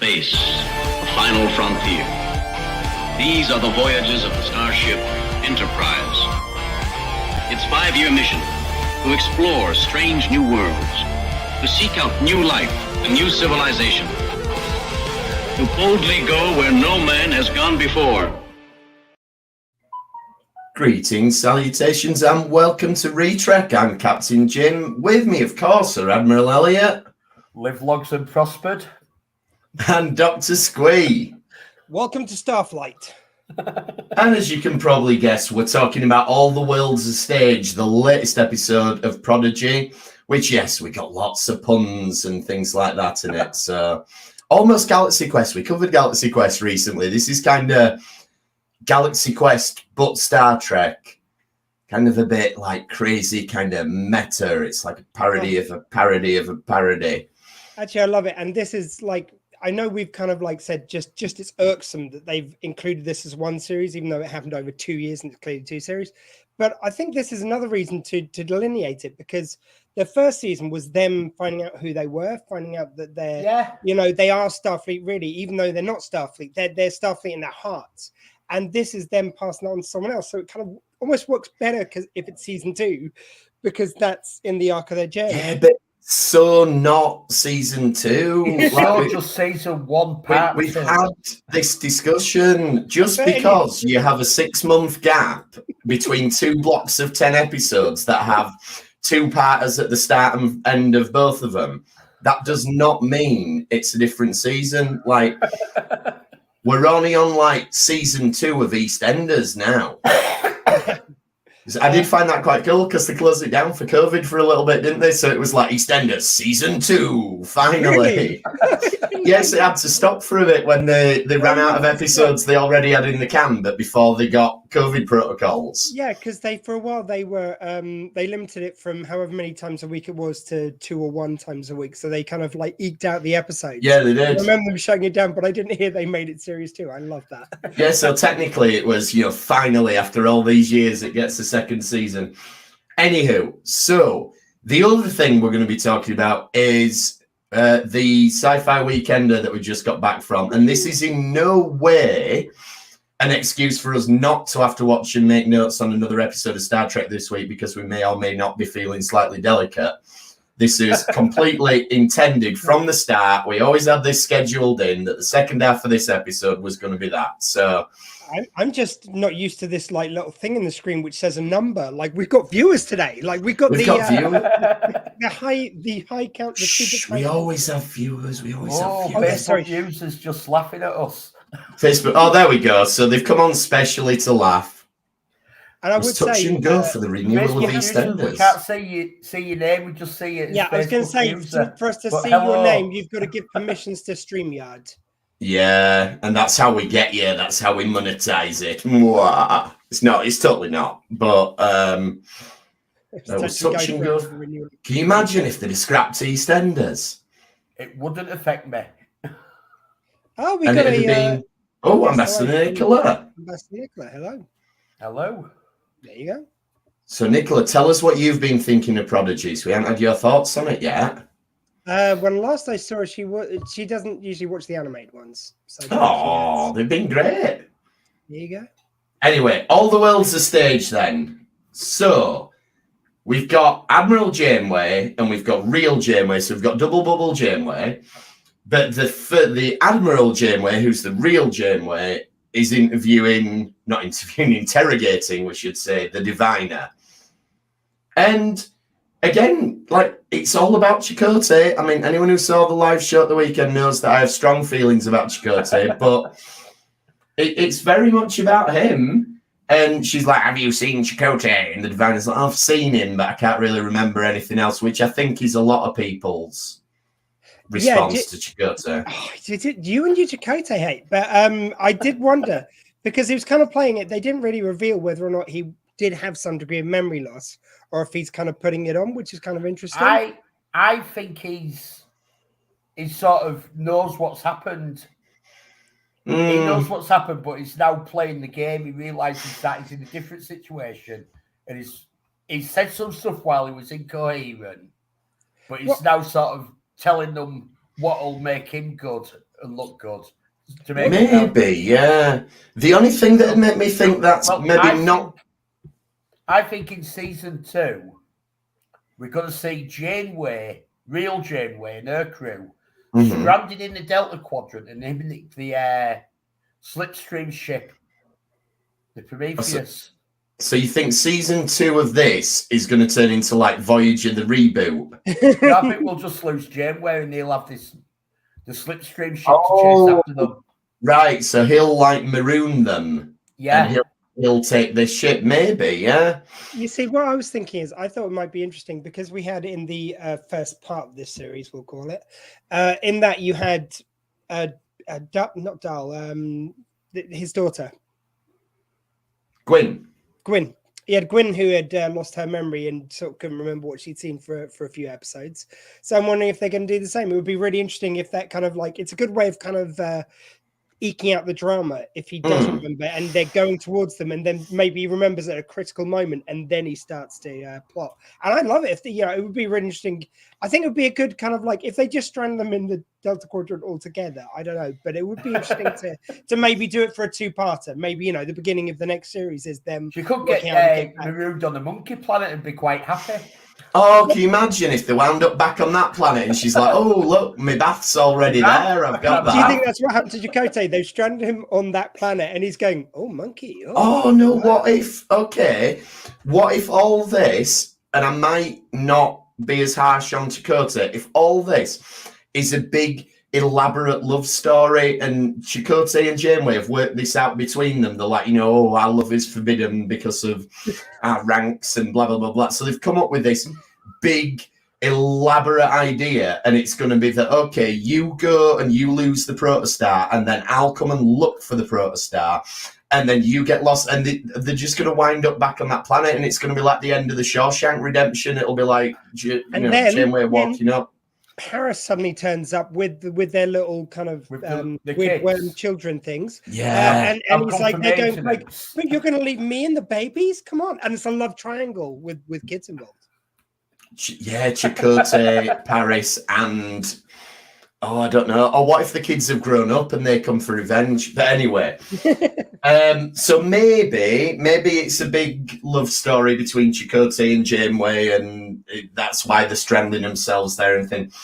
space, the final frontier. These are the voyages of the starship Enterprise. Its 5-year mission, to explore strange new worlds, to seek out new life and new civilization, to boldly go where no man has gone before. Greetings, salutations, and welcome to Retrek. I'm Captain Jim. With me, of course, are Admiral Elliot. Live logs and prospered. And Dr. Squee. Welcome to Starflight. And as you can probably guess, we're talking about All the World's a Stage, the latest episode of Prodigy, which, yes, we got lots of puns and things like that in it. So, almost Galaxy Quest. We covered Galaxy Quest recently. This is kind of Galaxy Quest, but Star Trek. Kind of a bit like crazy, kind of meta. It's like a parody of a parody of a parody. Actually, I love it. And this is like, I know we've kind of like said just it's irksome that they've included this as one series, even though it happened over 2 years and it's clearly 2 series. But I think this is another reason to delineate it, because the first season was them finding out who they were, finding out that they're, you know, they are Starfleet really, even though they're not Starfleet, they're Starfleet in their hearts. And this is them passing on to someone else. So it kind of almost works better because if it's season 2, because that's in the arc of their journey. Yeah, but so not season 2. Like, just season 1 part. We've had this discussion just because you have a 6-month gap between 2 blocks of 10 episodes that have 2 parters at the start and end of both of them. That does not mean it's a different season. Like, we're only on like season 2 of EastEnders now. I did find that quite cool because they closed it down for COVID for a little bit, didn't they? So it was like EastEnders season 2, finally. Really? Yes, it had to stop for a bit when they ran out of episodes they already had in the can, but before they got COVID protocols. Yeah, because for a while they were they limited it from however many times a week it was to 2 or 1 times a week. So they kind of like eked out the episodes. Yeah, they did. I remember them shutting it down, but I didn't hear they made it series 2. I love that. Yeah, so technically it was, you know, finally after all these years it gets a second season. Anywho, so the other thing we're going to be talking about is the Sci-Fi Weekender that we just got back from. And this is in no way an excuse for us not to have to watch and make notes on another episode of Star Trek this week, because we may or may not be feeling slightly delicate. This is completely intended from the start. We always had this scheduled in that the second half of this episode was going to be that. So I'm just not used to this like little thing in the screen which says a number. Like we've got viewers today. Like we've got the high count. We always have viewers. We always have viewers. Facebook users just laughing at us. Facebook. Oh, there we go. So they've come on specially to laugh. And I would touch say, and go for the renewal of EastEnders. We can't see your name. We just see it. Yeah, I was going to say, for us to see your name, you've got to give permissions to StreamYard. Yeah, and that's how we get you. That's how we monetize it. Mwah. It's not. It's totally not. But that was touch and go. Can you imagine if they'd scrapped EastEnders? It wouldn't affect me. Oh, we got a. Ambassador Nicola. Ambassador Nicola, hello. Hello. There you go. So, Nicola, tell us what you've been thinking of Prodigy. So we haven't had your thoughts on it yet. When last I saw her, she doesn't usually watch the animated ones. So they've been great. There you go. Anyway, All the World's a Stage then. So we've got Admiral Janeway and we've got real Janeway. So we've got double bubble Janeway. But the Admiral Janeway, who's the real Janeway, is interrogating, we should say, the Diviner. And again, like, it's all about Chakotay. I mean, anyone who saw the live show at the weekend knows that I have strong feelings about Chakotay, but it's very much about him. And she's like, have you seen Chakotay? And the Diviner's like, I've seen him, but I can't really remember anything else, which I think is a lot of people's response to Chakotay. You and Chakotay hate, but I did wonder, because he was kind of playing it, they didn't really reveal whether or not he did have some degree of memory loss, or if he's kind of putting it on, which is kind of interesting. I think he sort of knows what's happened. He knows what's happened, but he's now playing the game. He realizes that he's in a different situation, and he said some stuff while he was incoherent, but he's now sort of telling them what'll make him good and look good. To make Maybe, yeah. The only thing that made me think that's I think in season 2, we're going to see Janeway, real Janeway, and her crew stranded in the Delta Quadrant and in the slipstream ship, the Prometheus. So you think season 2 of this is going to turn into like Voyager the reboot? Yeah, I think we'll just lose Janeway and they'll have the slipstream ship to chase after them. Right, so he'll like maroon them. Yeah. And he'll take this ship, maybe, yeah. You see, what I was thinking is I thought it might be interesting because we had in the first part of this series, we'll call it, in that you had not Dal, his daughter. Gwyn. He had Gwyn who had lost her memory and sort of couldn't remember what she'd seen for a few episodes. So I'm wondering if they're going to do the same. It would be really interesting if that kind of like, it's a good way of kind of eking out the drama if he does remember and they're going towards them and then maybe he remembers at a critical moment and then he starts to plot. And I love it if it would be really interesting. I think it would be a good kind of like if they just strand them in the Delta Quadrant altogether. I don't know, but it would be interesting to maybe do it for a 2-parter. Maybe the beginning of the next series is them. You could get marooned on the monkey planet and be quite happy. Oh, can you imagine if they wound up back on that planet and she's like, oh, look, my bath's already there. I've got that. Do you think that's what happened to Chakotay? They've stranded him on that planet and he's going, oh, monkey. Oh, no, what if all this, and I might not be as harsh on Chakotay, if all this is a big, elaborate love story and Chakotay and Janeway have worked this out between them. They're like, our love is forbidden because of our ranks and blah, blah, blah, blah. So they've come up with this big, elaborate idea and it's going to be that, okay, you go and you lose the protostar and then I'll come and look for the protostar and then you get lost and they're just going to wind up back on that planet and it's going to be like the end of the Shawshank Redemption. It'll be like, Janeway walking up. Paris suddenly turns up with their little kind of weird worm children things. Yeah. And he's like, they're going like, but you're going to leave me and the babies? Come on. And it's a love triangle with kids involved. Yeah, Chakotay, Paris, and I don't know. Or what if the kids have grown up and they come for revenge? But anyway, so maybe it's a big love story between Chakotay and Janeway, and that's why they're strangling themselves there and things.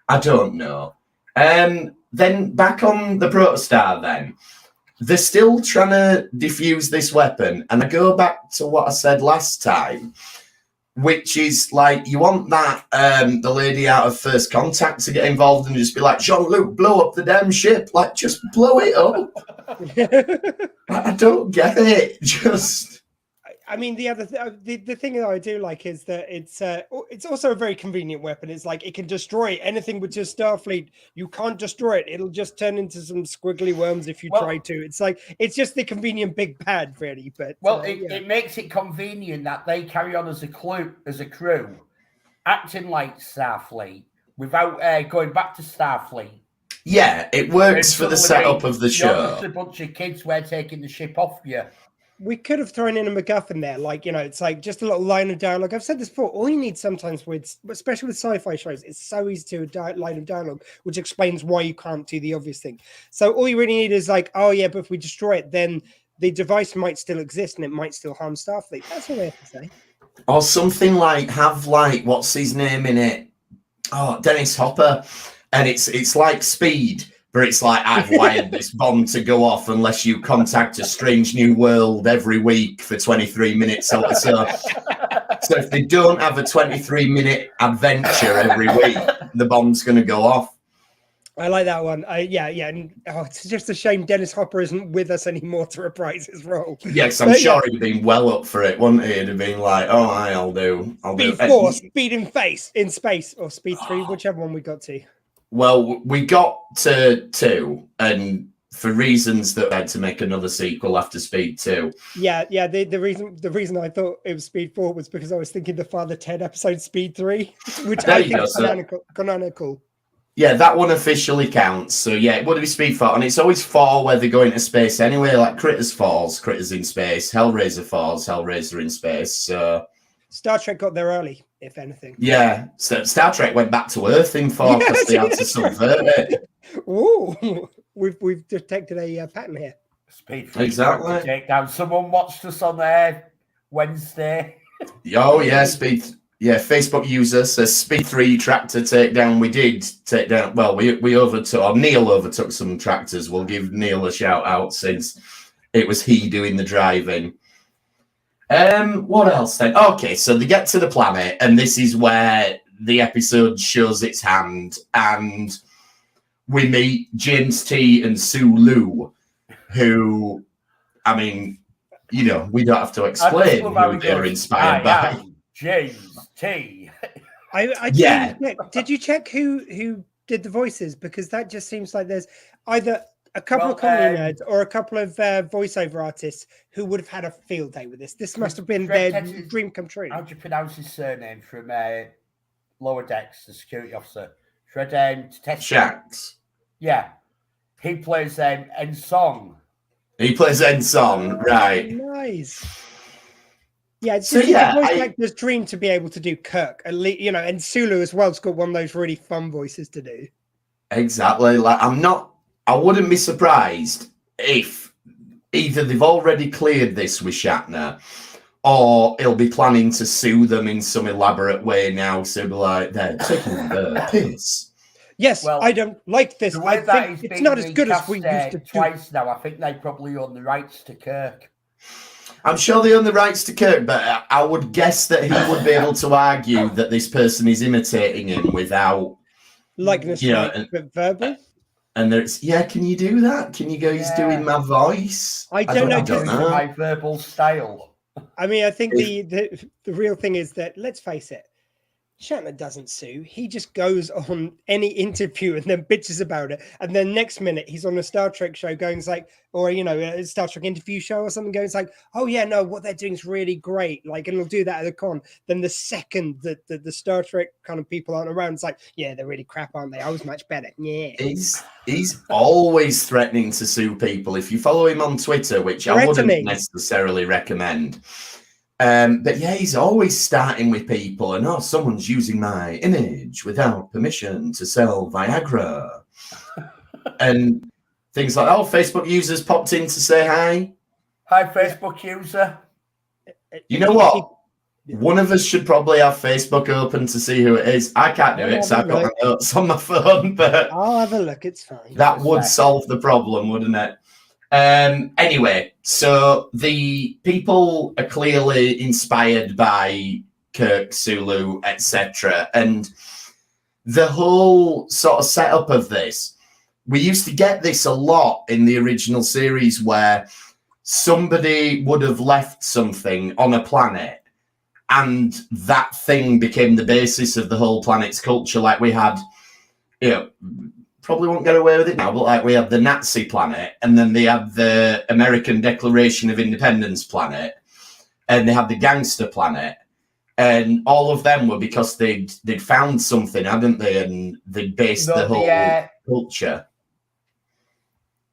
I don't know. Then back on the protostar, then they're still trying to defuse this weapon, and I go back to what I said last time. Which is like, you want that the lady out of First Contact to get involved and just be like, Jean-Luc, blow up the damn ship. Like, just blow it up. I don't get it. Just... I mean, the other the thing that I do like is that it's also a very convenient weapon. It's like it can destroy anything with just Starfleet. You can't destroy it; it'll just turn into some squiggly worms if you try to. It's like it's just the convenient big pad, really. But it makes it convenient that they carry on as a crew, acting like Starfleet without going back to Starfleet. Yeah, it works for the setup of the show. Just a bunch of kids were taking the ship off you. We could have thrown in a MacGuffin there, like, it's like just a little line of dialogue. I've said this before, all you need sometimes especially with sci-fi shows, it's so easy to a line of dialogue, which explains why you can't do the obvious thing. So all you really need is like, oh yeah, but if we destroy it, then the device might still exist and it might still harm Starfleet. That's all I have to say. Or something like, what's his name in it? Oh, Dennis Hopper. And it's like Speed. But it's like, I've wired this bomb to go off unless you contact a strange new world every week for 23 minutes or so. So if they don't have a 23-minute adventure every week, the bomb's going to go off. I like that one. Yeah. And, it's just a shame Dennis Hopper isn't with us anymore to reprise his role. Yes, I'm sure he'd been well up for it, wouldn't he? He'd have been like, I'll do. Speed 4, Speed in Space, or Speed 3, whichever one we got to. Well, we got to 2, and for reasons that I had to make another sequel after Speed 2. Yeah. The reason I thought it was Speed 4 was because I was thinking the Father Ted episode Speed 3, which I think is canonical. Yeah, that one officially counts. So yeah, it would be Speed 4, and it's always 4 where they're going to space anyway. Like Critters falls, Critters in space. Hellraiser falls, Hellraiser in space. So Star Trek got there early, if anything. Yeah, Star Trek went back to Earth in 4 because they had to subvert it. Ooh, we've detected a pattern here. Speed Exactly. Take down. Someone watched us on there Wednesday. Oh yeah, Facebook user says Speed 3 tractor takedown. We did take down. Well, we overtook. Or Neil overtook some tractors. We'll give Neil a shout out since it was he doing the driving. What else then? Okay, so they get to the planet, and this is where the episode shows its hand, and we meet James T and Sue Lou, who, I mean, we don't have to explain who they're inspired by. James T. Did you check who did the voices? Because that just seems like there's either a couple of comedy nerds or a couple of voiceover artists who would have had a field day with this. This must have been their dream come true. How do you pronounce his surname from Lower Decks, the security officer? Shax. Yeah. He plays Ensong. He plays Ensong, right. Nice. Yeah, it's just a voice actor's dream to be able to do Kirk, at least, and Sulu as well has got one of those really fun voices to do. Exactly. Like, I wouldn't be surprised if either they've already cleared this with Shatner, or he'll be planning to sue them in some elaborate way now. So be like, they're taking the piss. Yes, well, I don't like this. I think it's not as good as we used to twice now. I think they probably own the rights to Kirk. I'm sure they own the rights to Kirk, but I would guess that he would be able to argue that this person is imitating him without likeness, but verbal. And there's can you do that? Can you go? He's doing my voice. I don't know. My verbal style. I mean, I think the real thing is that, let's face it, Shatner doesn't sue. He just goes on any interview and then bitches about it. And then next minute he's on a Star Trek show going like, or, a Star Trek interview show or something going like, oh yeah, no, what they're doing is really great. Like, and he'll do that at a con. Then the second that the Star Trek kind of people aren't around, it's like, yeah, they're really crap, aren't they? I was much better. Yeah. He's always threatening to sue people. If you follow him on Twitter, which I wouldn't necessarily recommend. But yeah, he's always starting with people and someone's using my image without permission to sell Viagra and things like that. Facebook users popped in to say hi. Hi, Facebook user. You know what? One of us should probably have Facebook open to see who it is. I can't do it, so I've got my notes on my phone, but I'll have a look. It's fine. That would solve the problem, wouldn't it? Anyway, so the people are clearly inspired by Kirk, Sulu, etc. And the whole sort of setup of this, we used to get this a lot in the original series where somebody would have left something on a planet and that thing became the basis of the whole planet's culture. Like we had, probably won't get away with it now, but like we had the Nazi planet, and then they had the American Declaration of Independence planet, and they had the gangster planet, and all of them were because they'd found something, hadn't they? And they based the whole culture.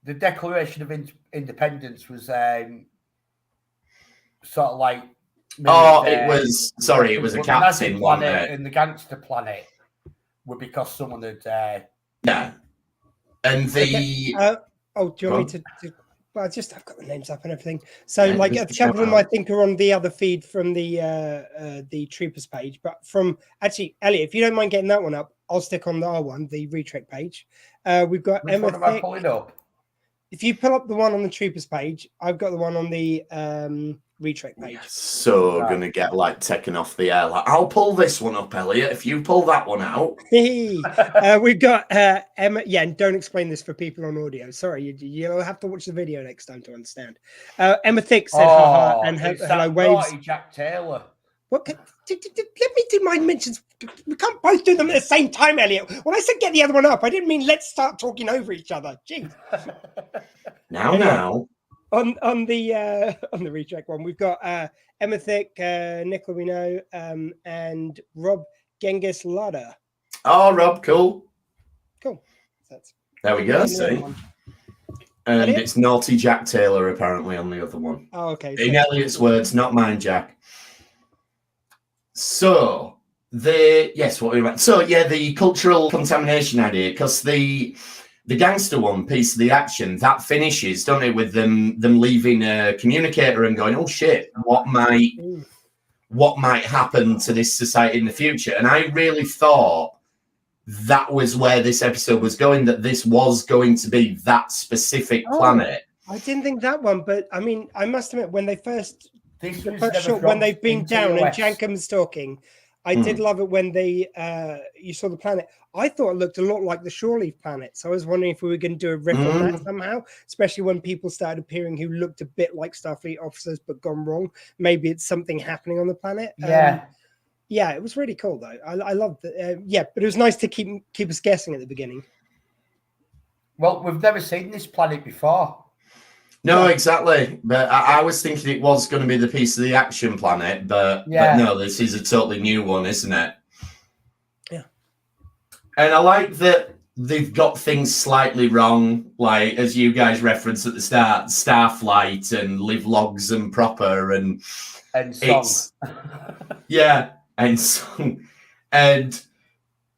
The Declaration of Independence was sort of like. It was a captain planet, and the gangster planet were because someone had. Yeah. And the do you want me to well, I've got the names up and everything. So like a couple of them I think are on the other feed from the Troopers page, but from actually Elliot, if you don't mind getting that one up, I'll stick on our one, the Retrek page. We've got Which Emma. One am I pulling up? If you pull up the one on the Troopers page, I've got the one on the Retrek page. So gonna get like taken off the air. Like, I'll pull this one up, Elliot. If you pull that one out. We've got Emma. Yeah, and don't explain this for people on audio. Sorry, you'll have to watch the video next time to understand. Emma Thick said haha and hello waves. Jack Taylor. What? Let me do my mentions. We can't both do them at the same time, Elliot. When I said get the other one up, I didn't mean let's start talking over each other. Jeez. Now. On the Recheck one, we've got Emma Thick, Nicola we know, and Rob Genghis Lada. Oh, Rob, cool. There we go. See, and it's naughty Jack Taylor apparently on the other one. Oh, okay. In Elliot's words, not mine, Jack. So the cultural contamination idea, because the the gangster one, Piece of the Action, that finishes, don't it, with them leaving a communicator and going, oh shit, what might happen to this society in the future? And I really thought that was where this episode was going, that this was going to be that specific planet. I didn't think that one, but I mean, I must admit, when they first shot when they've been down TOS. and Jankum's talking, I did love it when they you saw the planet. I thought it looked a lot like the Shore Leave planet. So I was wondering if we were going to do a riff on that somehow, especially when people started appearing who looked a bit like Starfleet officers but gone wrong. Maybe it's something happening on the planet. Yeah, it was really cool though. I loved it. Yeah, but it was nice to keep us guessing at the beginning. Well, we've never seen this planet before. No, exactly. But I was thinking it was going to be the Piece of the Action planet, but no, this is a totally new one, isn't it? Yeah. And I like that they've got things slightly wrong, like as you guys referenced at the start, Starflight and Live Logs and Proper and Song. And Song. And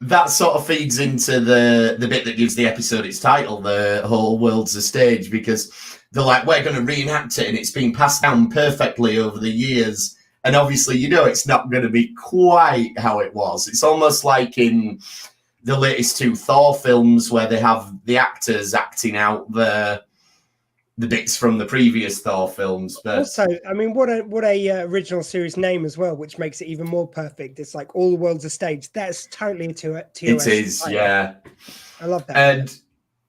that sort of feeds into the bit that gives the episode its title, The Whole World's a Stage, because they're like, we're going to reenact it, and it's been passed down perfectly over the years. And obviously, it's not going to be quite how it was. It's almost like in the latest 2 Thor films where they have the actors acting out the bits from the previous Thor films. But also, I mean, what a original series name as well, which makes it even more perfect. It's like All the World's a Stage. That's totally a TOS. It is, yeah. I love that. And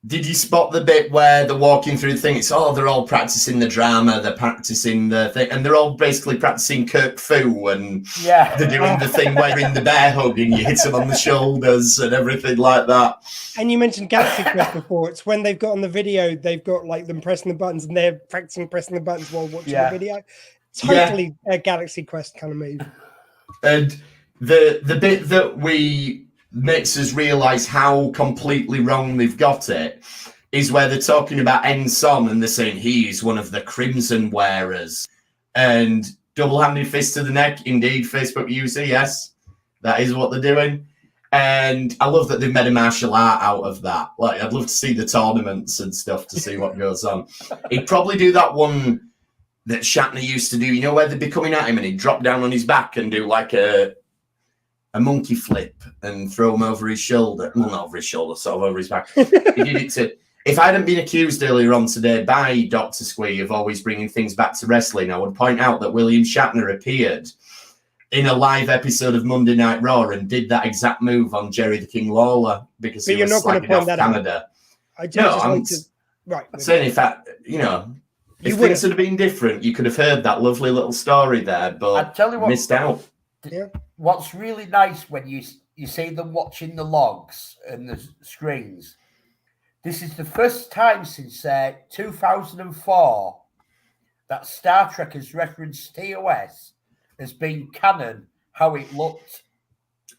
did you spot the bit where they're walking through the thing? It's, they're all practicing the drama, they're practicing the thing, and they're all basically practicing Kirk Fu, and they're doing the thing where you're in the bear hug and you hit them on the shoulders and everything like that. And you mentioned Galaxy Quest before. It's when they've got on the video, they've got like them pressing the buttons and they're practicing pressing the buttons while watching the video. Totally a Galaxy Quest kind of move. And the bit that makes us realise how completely wrong they've got it is where they're talking about Ensign and they're saying he's one of the Crimson Wearers. And double-handed fist to the neck, indeed, Facebook user, yes. That is what they're doing. And I love that they've made a martial art out of that. Like, I'd love to see the tournaments and stuff to see what goes on. He'd probably do that one that Shatner used to do, where they'd be coming at him and he'd drop down on his back and do like a monkey flip and throw him over his shoulder. Well, not over his shoulder, sort of over his back. He did it to... If I hadn't been accused earlier on today by Dr. Squee of always bringing things back to wrestling, I would point out that William Shatner appeared in a live episode of Monday Night Raw and did that exact move on Jerry the King Lawler because he was slagging off Canada. I'm saying if things had been different, you could have heard that lovely little story there, but I'd tell you what, missed out. What's really nice when you see them watching the logs and the screens, this is the first time since 2004 that Star Trek has referenced TOS as being canon, how it looked.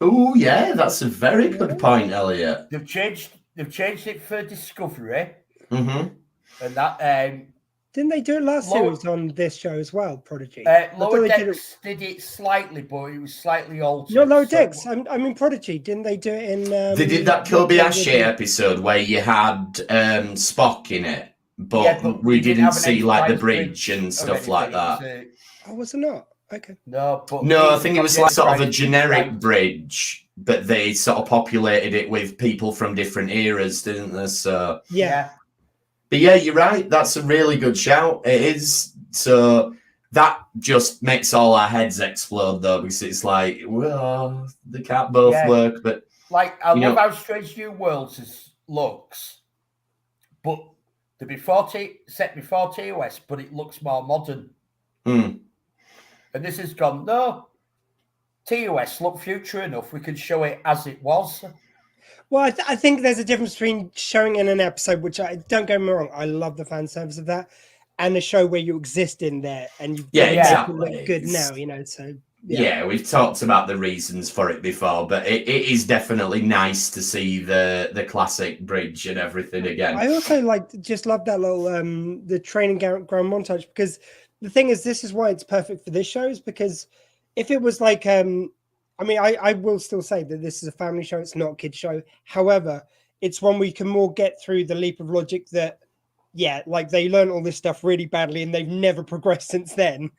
Oh yeah, that's a very good point, Elliot. They've changed it for Discovery, and that. Didn't they do it last series on this show as well, Prodigy? Lower Decks did it slightly, but it was slightly altered. No, Lower Decks. I mean, Prodigy. Didn't they do it in... they did that Kobayashi episode where you had Spock in it, but we didn't see like the bridge and stuff like that. Oh, was it not? Okay. No, I think it was like sort of a generic bridge, but they sort of populated it with people from different eras, didn't they? So yeah. But yeah, you're right. That's a really good shout. It is. So that just makes all our heads explode, though, because it's like, well, they can't both work. But like, I love how Strange New Worlds looks, but they're set before TOS, but it looks more modern. And this has gone, no, TOS look future enough. We can show it as it was. Well, I think there's a difference between showing in an episode, which don't get me wrong, I love the fan service of that, and a show where you exist in there and you look good now, So we've talked about the reasons for it before, but it is definitely nice to see the classic bridge and everything again. I also just love that little the training ground montage, because the thing is, this is why it's perfect for this show, is because if it was like I will still say that this is a family show. It's not a kid's show. However, it's one we can more get through the leap of logic that, yeah, like they learn all this stuff really badly and they've never progressed since then.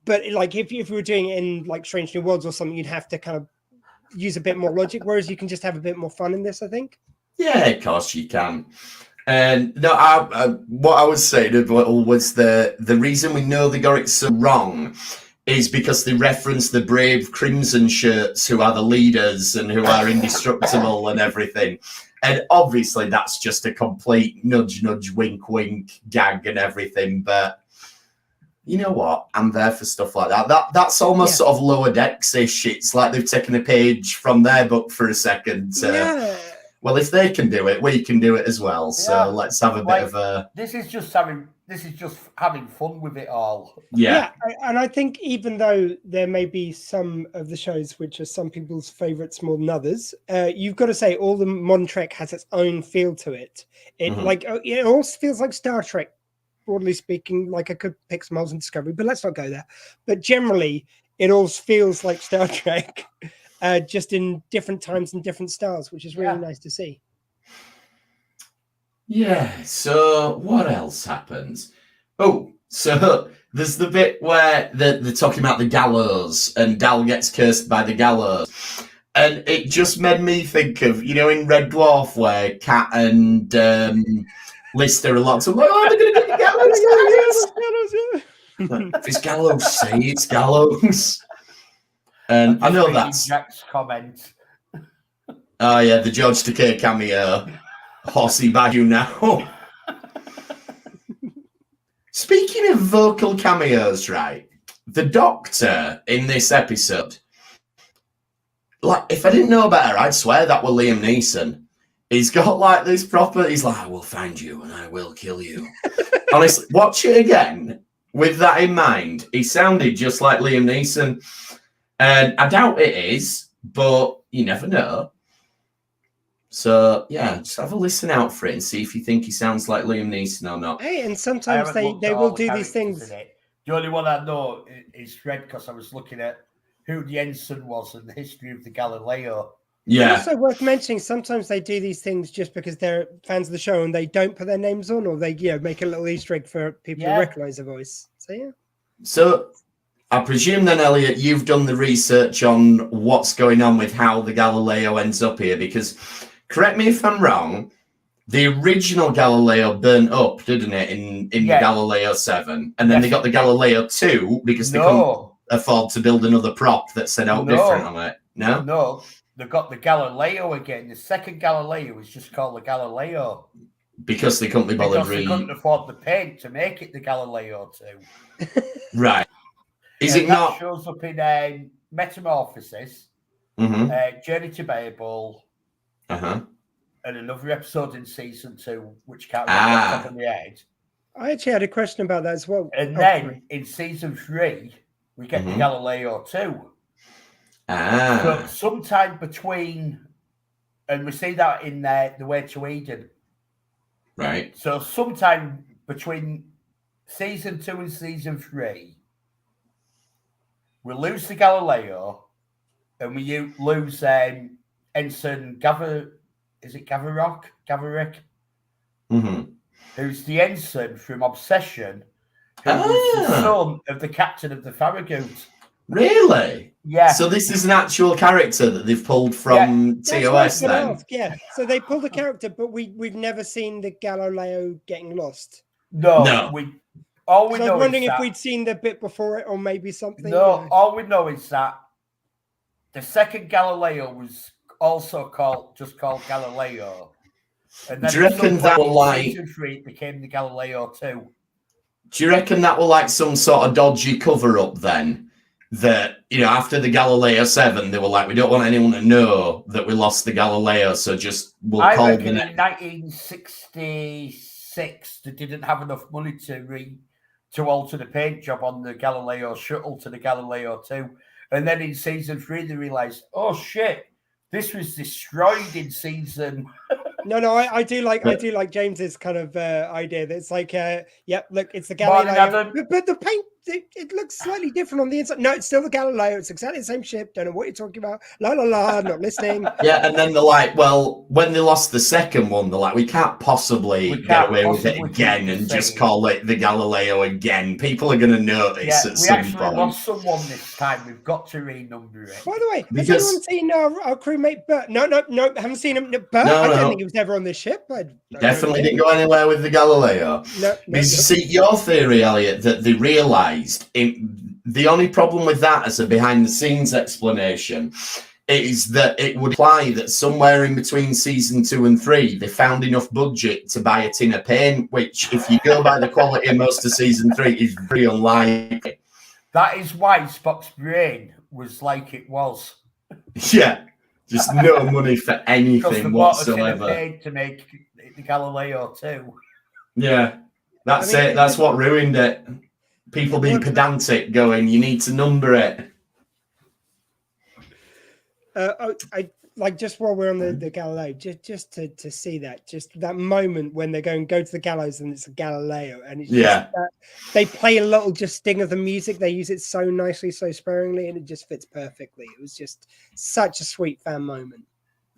But like if you were doing it in like Strange New Worlds or something, you'd have to kind of use a bit more logic, whereas you can just have a bit more fun in this, I think. Yeah, of course you can. And no, what I was saying was the reason we know they got it so wrong is because they reference the brave Crimson Shirts who are the leaders and who are indestructible and everything. And obviously that's just a complete nudge, nudge, wink, wink gag and everything. But you know what? I'm there for stuff like that. That's almost sort of Lower Decks-ish. It's like they've taken a page from their book for a second. Well, if they can do it, we can do it as well. So let's have a bit of a. This is just having fun with it all. Yeah, and I think even though there may be some of the shows which are some people's favourites more than others, you've got to say all the modern Trek has its own feel to it. It also feels like Star Trek. Broadly speaking, like I could pick some holes in Discovery, but let's not go there. But generally, it all feels like Star Trek, just in different times and different styles, which is really nice to see. Yeah, so what else happens? Oh, so there's the bit where they're talking about the gallows and Dal gets cursed by the gallows. And it just made me think of, you know, in Red Dwarf where Kat and Lister are lots of like, oh, they're going to get the gallows. If it's gallows, say it's gallows. And I know that's Jack's comment. Oh yeah, the George Takei cameo. Horsey by you now. Speaking of vocal cameos, right? The Doctor in this episode, like, if I didn't know better, I'd swear that were Liam Neeson. He's got like this proper. He's like, I will find you and I will kill you. Honestly, watch it again with that in mind. He sounded just like Liam Neeson, and I doubt it is, but you never know. So yeah, just have a listen out for it and see if you think he sounds like Liam Neeson or not. Hey, and sometimes they will do these things. The only one I know is Fred because I was looking at who the ensign was and the history of the Galileo. Yeah. It's also worth mentioning, sometimes they do these things just because they're fans of the show and they don't put their names on, or they make a little Easter egg for people to recognize the voice. So yeah. So I presume then, Elliot, you've done the research on what's going on with how the Galileo ends up here, because correct me if I'm wrong, the original Galileo burnt up, didn't it, in the Galileo 7, and then they got the Galileo 2 because they couldn't afford to build another prop that set out different on it. No, they got the Galileo again. The second Galileo was just called the Galileo because they couldn't be bothered. Because they couldn't afford the paint to make it the Galileo 2. Right? Is it not? Shows up in Metamorphosis, Journey to Babel, and another episode in season 2, which can't remember off the top of my head. I actually had a question about that as well. And then in season 3, we get the Galileo 2. So sometime between, and we see that in The Way to Eden. Right. So sometime between season 2 and season 3, we lose the Galileo, and we lose Ensign Gaverick? Who's the ensign from Obsession, who was the son of the captain of the Farragut. Really? Yeah. So this is an actual character that they've pulled from TOS then? Yeah. So they pulled a character, but we've never seen the Galileo getting lost. No. I was wondering if we'd seen the bit before it or maybe something. No, all we know is that the second Galileo was also called Galileo. And then do you reckon that will season 3 became the Galileo 2? Do you reckon that will like some sort of dodgy cover up then? That, you know, after the Galileo 7, they were like, we don't want anyone to know that we lost the Galileo, so we'll call the next. In 1966, they didn't have enough money to alter the paint job on the Galileo shuttle to the Galileo 2. And then in season 3, they realized, oh shit, this was destroyed in season. No, I do like James's kind of idea that it's like, look, it's the Galileo, but the paint it looks slightly different on the inside. No, it's still the Galileo. It's exactly the same ship. Don't know what you're talking about. La la la, not listening. Yeah, and then they're like, well, when they lost the second one, they're like, we can't possibly get away with it again and just call it the Galileo again. People are going to notice at some point. We actually lost someone this time. We've got to renumber it. By the way, has anyone seen our crewmate Bert? No, haven't seen him. Bert, I don't think he was ever on this ship. Definitely didn't go anywhere with the Galileo. No. See, your theory, Elliot, that they realised the only problem with that as a behind-the-scenes explanation is that it would imply that somewhere in between season 2 and 3, they found enough budget to buy a tin of paint, which, if you go by the quality of most of season 3, is very unlikely. That is why Spock's brain was like it was. Yeah, just no money for anything whatsoever. Paid to make the Galileo too. Yeah, that's it. That's what ruined it. People being pedantic, going, "You need to number it." I like, just while we're on the Galileo, just to see that moment when they're going go to the gallows and it's a Galileo, and it's they play a little just sting of the music. They use it so nicely, so sparingly, and it just fits perfectly. It was just such a sweet fan moment.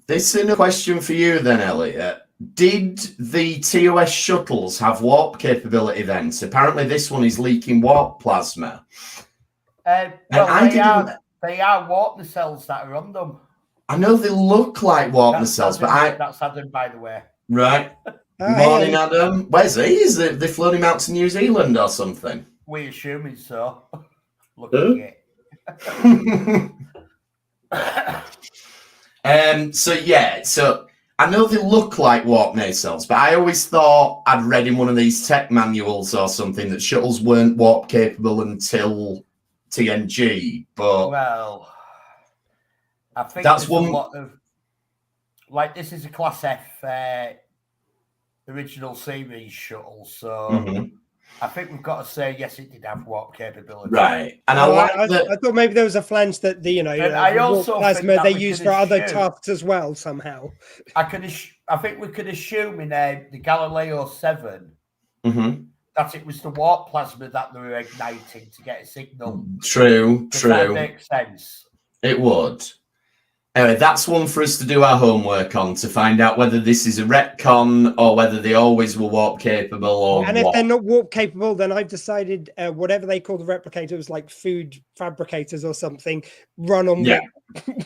This is a question for you then, Elliot. Did the TOS shuttles have warp capability then? So apparently this one is leaking warp plasma. They are warp nacelles that are on them. I know they look like warp nacelles, but that's Adam, by the way. Right. Morning, Adam. Where's he? Is they flown him out to New Zealand or something? We assuming so. Looking at it. So I know they look like warp nacelles, but I always thought I'd read in one of these tech manuals or something that shuttles weren't warp capable until TNG. But well, I think that's one. A lot of, like, this is a Class F original series shuttle, so I think we've got to say yes, it did have warp capability. Right, and I thought maybe there was a flange that I also plasma they used for other tasks as well somehow. I think we could assume in the Galileo 7 that it was the warp plasma that they were igniting to get a signal. True. That makes sense. It would. Anyway, that's one for us to do our homework on, to find out whether this is a retcon or whether they always were warp capable or if they're not warp capable, then I've decided whatever they call the replicators, like food fabricators or something, run on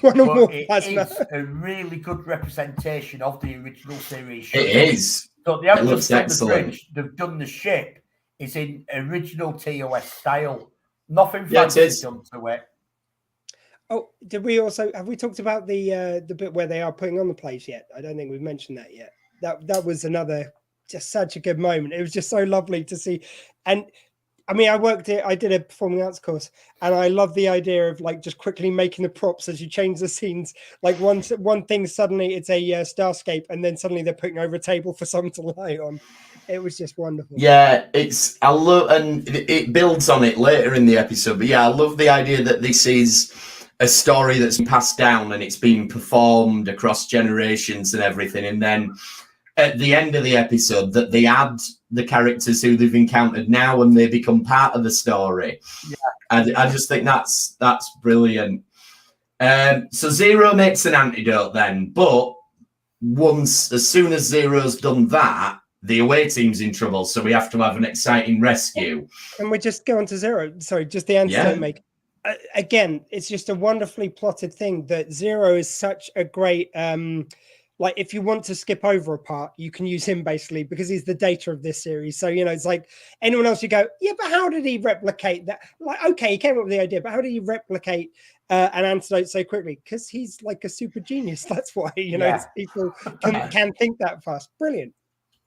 warp plasma. It's a really good representation of the original series. It is. So it looks excellent. They've done the ship is in original TOS style. Nothing fancy done to it. Oh, have we talked about the bit where they are putting on the plates yet? I don't think we've mentioned that yet. That was another just such a good moment. It was just so lovely to see. And I mean, I did a performing arts course, and I love the idea of like just quickly making the props as you change the scenes. Like one thing, suddenly it's a starscape, and then suddenly they're putting over a table for someone to lie on. It was just wonderful. Yeah, I love, and it builds on it later in the episode. But yeah, I love the idea that this is a story that's been passed down and it's been performed across generations and everything. And then at the end of the episode, that they add the characters who they've encountered now and they become part of the story. Yeah. I just think that's brilliant. So Zero makes an antidote then, but as soon as Zero's done that, the away team's in trouble. So we have to have an exciting rescue. And we just go on to Zero. Sorry, just the antidote make. Again, it's just a wonderfully plotted thing that Zero is such a great like, if you want to skip over a part, you can use him basically because he's the data of this series. So, it's like anyone else, you go, yeah, but how did he replicate that? Like, okay, he came up with the idea, but how did he replicate an antidote so quickly? Because he's like a super genius. That's why, people can think that fast. Brilliant.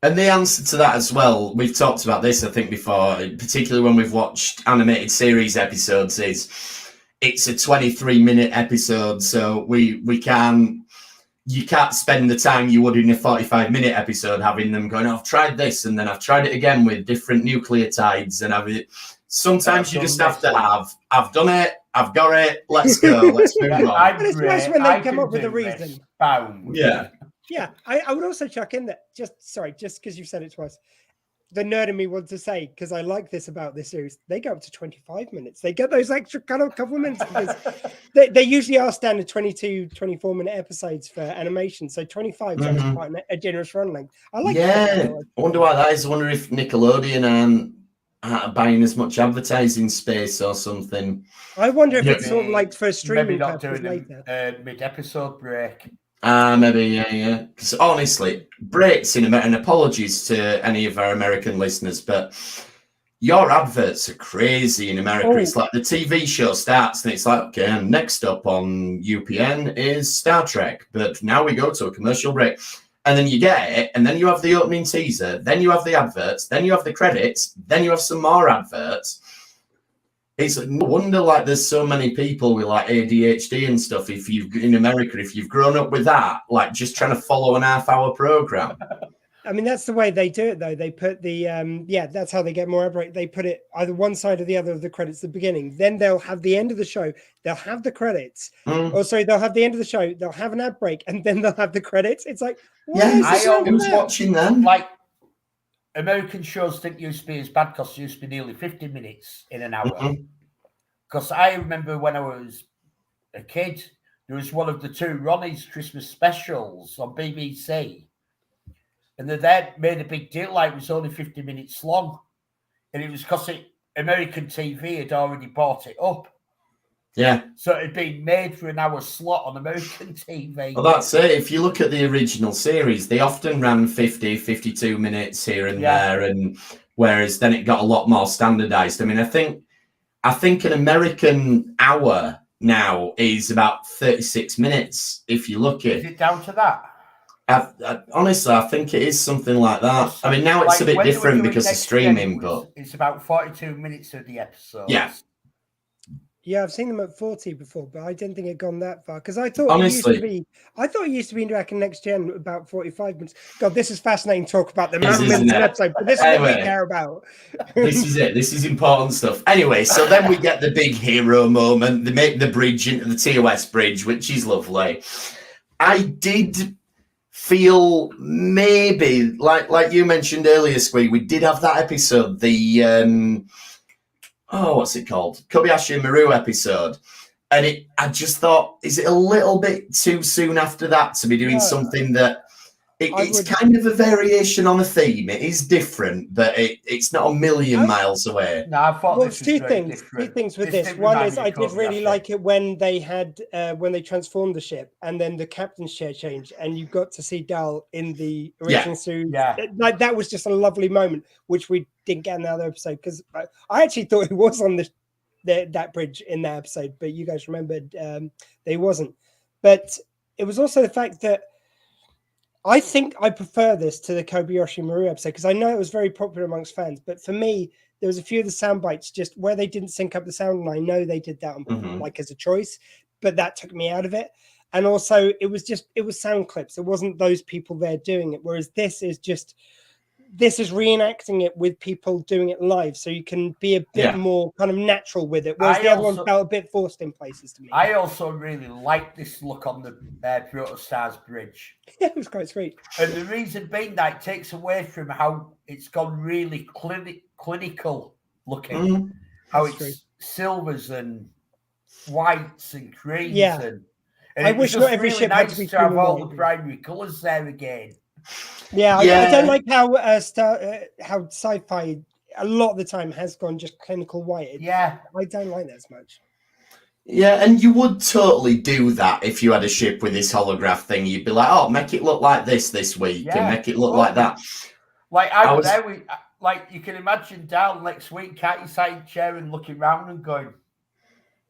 And the answer to that as well, we've talked about this, I think, before, particularly when we've watched animated series episodes, is it's a 23-minute episode. So you can't spend the time you would in a 45-minute episode having them going, I've tried this, and then I've tried it again with different nucleotides. And sometimes you just have to I've done it, I've got it, let's go, let's move on. But it's nice when they come up with a reason. Boom. Yeah. Yeah, I would also chuck in that, just because you've said it twice, the nerd in me wants to say, because I like this about this series, they go up to 25 minutes. They get those extra couple of minutes because they usually are standard 22, 24-minute episodes for animation. So 25 is actually quite a generous run length. I like I wonder why that is. I wonder if Nickelodeon aren't buying as much advertising space or something. I wonder if it's sort of like for streaming maybe not purposes doing later. a mid-episode break. Maybe, yeah. Because honestly, breaks in America, and apologies to any of our American listeners, but your adverts are crazy in America. Oh. It's like the TV show starts and it's like, okay, and next up on UPN is Star Trek, but now we go to a commercial break. And then you get it, and then you have the opening teaser, then you have the adverts, then you have the credits, then you have some more adverts. It's no wonder like there's so many people with like ADHD and stuff. If you've in America, if you've grown up with that, like just trying to follow an half-hour program. I mean, that's the way they do it, though. They put the that's how they get more ad break. They put it either one side or the other of the credits at the beginning. Then they'll have the end of the show. They'll have the credits. Or sorry, they'll have the end of the show. They'll have an ad break, and then they'll have the credits. It's like, who's watching them? Like American shows didn't used to be as bad because it used to be nearly 50 minutes in an hour. Because I remember when I was a kid, there was one of the two Ronnie's Christmas specials on BBC. And they made a big deal like it was only 50 minutes long. And it was because American TV had already bought it up. Yeah. So it had been made for an hour slot on American TV. Well, that's it. If you look at the original series, they often ran 50, 52 minutes here and there. And whereas then it got a lot more standardized. I mean, I think an American hour now is about 36 minutes. If you look at Is it down to that? Honestly, I think it is something like that. I mean, now it's a bit different because of streaming, but it's about 42 minutes of the episode. Yeah, I've seen them at 40 before, but I didn't think it had gone that far because I thought honestly, it used to be back in Next Gen about 45 minutes. God, this is fascinating to talk about the minutes episode, but this is what we care about. This is it. This is important stuff. Anyway, so then we get the big hero moment. They make the bridge into the TOS bridge, which is lovely. I did feel maybe like you mentioned earlier, Squee, we did have that episode, the what's it called? Kobayashi Maru episode. And I just thought, is it a little bit too soon after that to be doing something that it's kind of a variation on a theme. It is different, but it's not a million miles away. No, I thought this was two things. Two things with this. One is I did really like it when they had when they transformed the ship, and then the captain's chair changed, and you got to see Dal in the original series. Yeah, like that was just a lovely moment, which we didn't get in the other episode because I actually thought it was on that bridge in that episode, but you guys remembered they wasn't. But it was also the fact that I think I prefer this to the Kobayashi Maru episode because I know it was very popular amongst fans. But for me, there was a few of the sound bites just where they didn't sync up the sound, and I know they did that on, like as a choice, but that took me out of it. And also, it was sound clips. It wasn't those people there doing it. Whereas this is reenacting it with people doing it live, so you can be a bit more kind of natural with it. Whereas the other one felt a bit forced in places to me. I also really like this look on the Protostars bridge. Yeah, it was quite sweet. And the reason being that it takes away from how it's gone really clinical looking. How it's silvers and whites and creams. Yeah. And I wish not every ship had to be have all the primary colours there again. Yeah, I don't like how how sci-fi a lot of the time has gone just clinical white. I don't like that as much. Yeah, and you would totally do that if you had a ship with this holograph thing. You'd be like, "Oh, make it look like this week, and make it look like that." Like like you can imagine Dal next week, can't you? Side chair and looking around and going,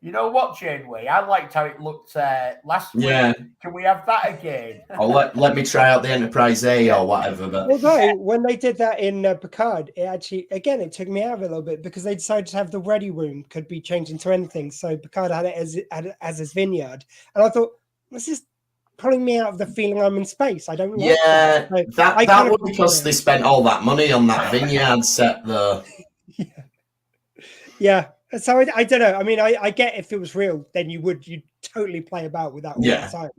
"You know what, Janeway? I liked how it looked last week. Can we have that again?" Or let me try out the Enterprise A or whatever. But although when they did that in Picard, it actually it took me out of it a little bit because they decided to have the ready room could be changed into anything. So Picard had it as his vineyard, and I thought this is pulling me out of the feeling I'm in space. I don't. Like that was because they spent all that money on that vineyard set, though. Yeah. So I don't know. I mean, I get if it was real, then you'd totally play about with that all the time.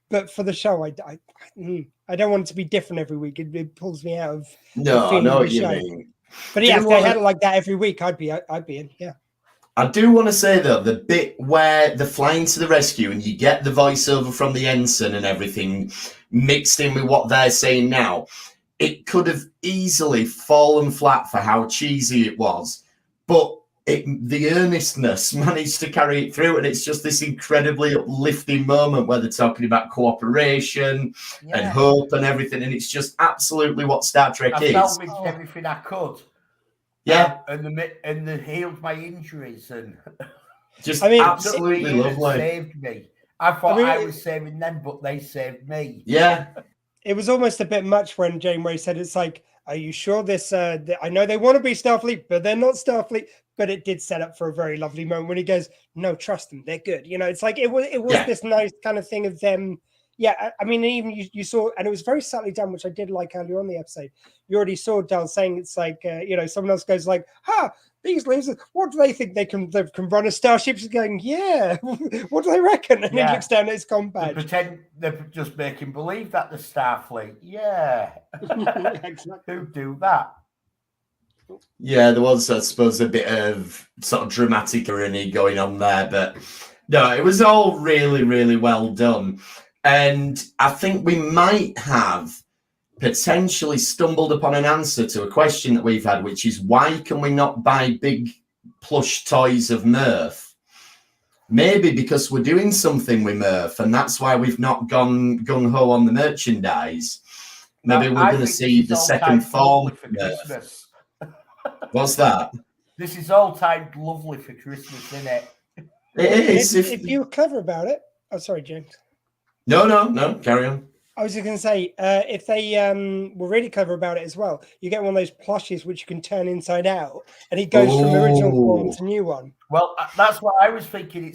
But for the show, I don't want it to be different every week. It pulls me out of. No, I feeling know of what the you show. mean. But yeah, if they had it like that every week, I'd be in. Yeah. I do want to say though, the bit where they're flying to the rescue and you get the voiceover from the ensign and everything mixed in with what they're saying now, it could have easily fallen flat for how cheesy it was, but the earnestness managed to carry it through, and it's just this incredibly uplifting moment where they're talking about cooperation and hope and everything, and it's just absolutely what Star Trek is. I salvaged everything I could. Yeah, and they healed my injuries and just absolutely lovely. Saved me. I thought I was saving them, but they saved me. Yeah, it was almost a bit much when Janeway said, "It's like, are you sure this? I know they want to be Starfleet, but they're not Starfleet." But it did set up for a very lovely moment when he goes, "No, trust them, they're good." You know, it's like it was this nice kind of thing of them. Yeah, I mean, even you saw, and it was very subtly done, which I did like earlier on the episode. You already saw Dal saying it's like, someone else goes like, these lasers, what do they think they can run a starship? He's going, yeah, what do they reckon? And he looks down at his comm badge. They're just making believe that the Starfleet. Yeah. Exactly. Who do that? Yeah, there was, I suppose, a bit of sort of dramatic irony going on there, but no, it was all really, really well done. And I think we might have potentially stumbled upon an answer to a question that we've had, which is why can we not buy big plush toys of Murph? Maybe because we're doing something with Murph, and that's why we've not gone gung-ho on the merchandise. Maybe we're going to see the second form of Murph. What's that? This is all timed lovely for Christmas, isn't it? It is. If you were clever about it. Oh, sorry, James. No, carry on. I was just going to say, if they were really clever about it as well, you get one of those plushes which you can turn inside out, and it goes from the original form to new one. Well, that's what I was thinking.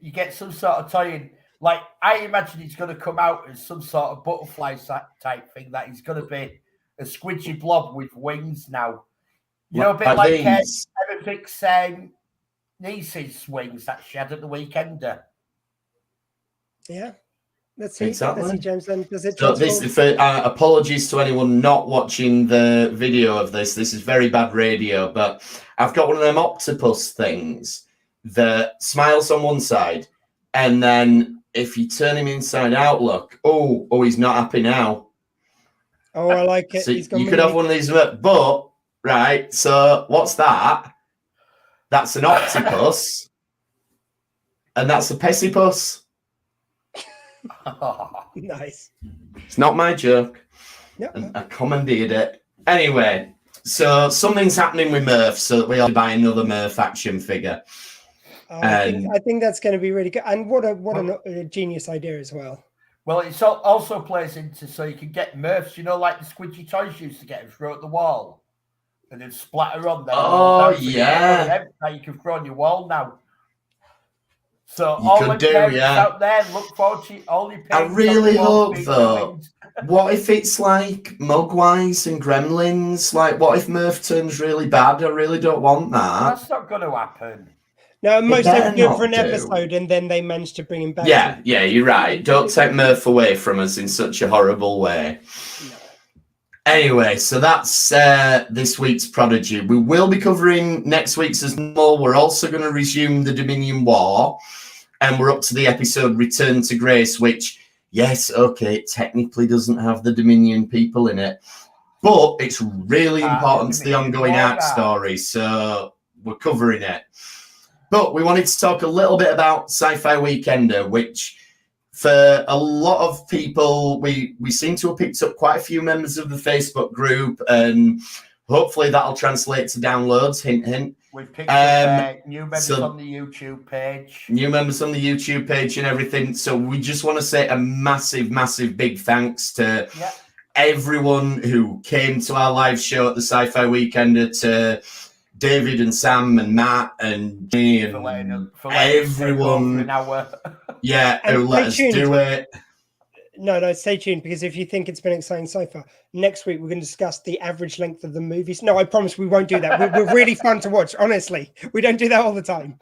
You get some sort of toy in. Like, I imagine it's going to come out as some sort of butterfly type thing, that it's going to be a squidgy blob with wings now. You know, a bit like Emma Vick's niece's wings that she had at the Weekender. Yeah. Let's see. Exactly. Let's see, James, then. Does it so apologies to anyone not watching the video of this. This is very bad radio, but I've got one of them octopus things that smiles on one side, and then if you turn him inside out, look, he's not happy now. Oh, I like it. So you could have one of these, but right. So what's that? That's an octopus, and that's a pessipus. Nice. It's not my joke. Yep. And I commandeered it. Anyway, so something's happening with Murph, so that we have to buy another Murph action figure. I think that's going to be really good. And what a genius idea as well. Well, it also plays into so you can get Murphs, like the squidgy toys you used to get and throw at the wall and then splatter on them. Oh, yeah. Now you can throw on your wall now. So you all could the parents out there, look forward to all your parents. I really hope, though. What if it's like Mugwise and Gremlins? Like, what if Murph turns really bad? I really don't want that. That's not going to happen. No, most they would do it for an episode, and then they managed to bring him back. Yeah, you're right. Don't take Murph away from us in such a horrible way. No. Anyway, so that's this week's Prodigy. We will be covering next week's as normal. We're also going to resume the Dominion War, and we're up to the episode Return to Grace, which, yes, okay, it technically doesn't have the Dominion people in it, but it's really important to the ongoing arc story, so we're covering it. But we wanted to talk a little bit about Sci-Fi Weekender, which for a lot of people, we seem to have picked up quite a few members of the Facebook group, and hopefully that'll translate to downloads, hint, hint. We've picked up new members on the YouTube page. New members on the YouTube page and everything. So we just want to say a massive, massive big thanks to everyone who came to our live show at the Sci-Fi Weekender, to David and Sam and Matt and me and everyone. Who let us do it. No, stay tuned, because if you think it's been exciting so far, next week we're going to discuss the average length of the movies. No, I promise we won't do that. We're really fun to watch, honestly. We don't do that all the time.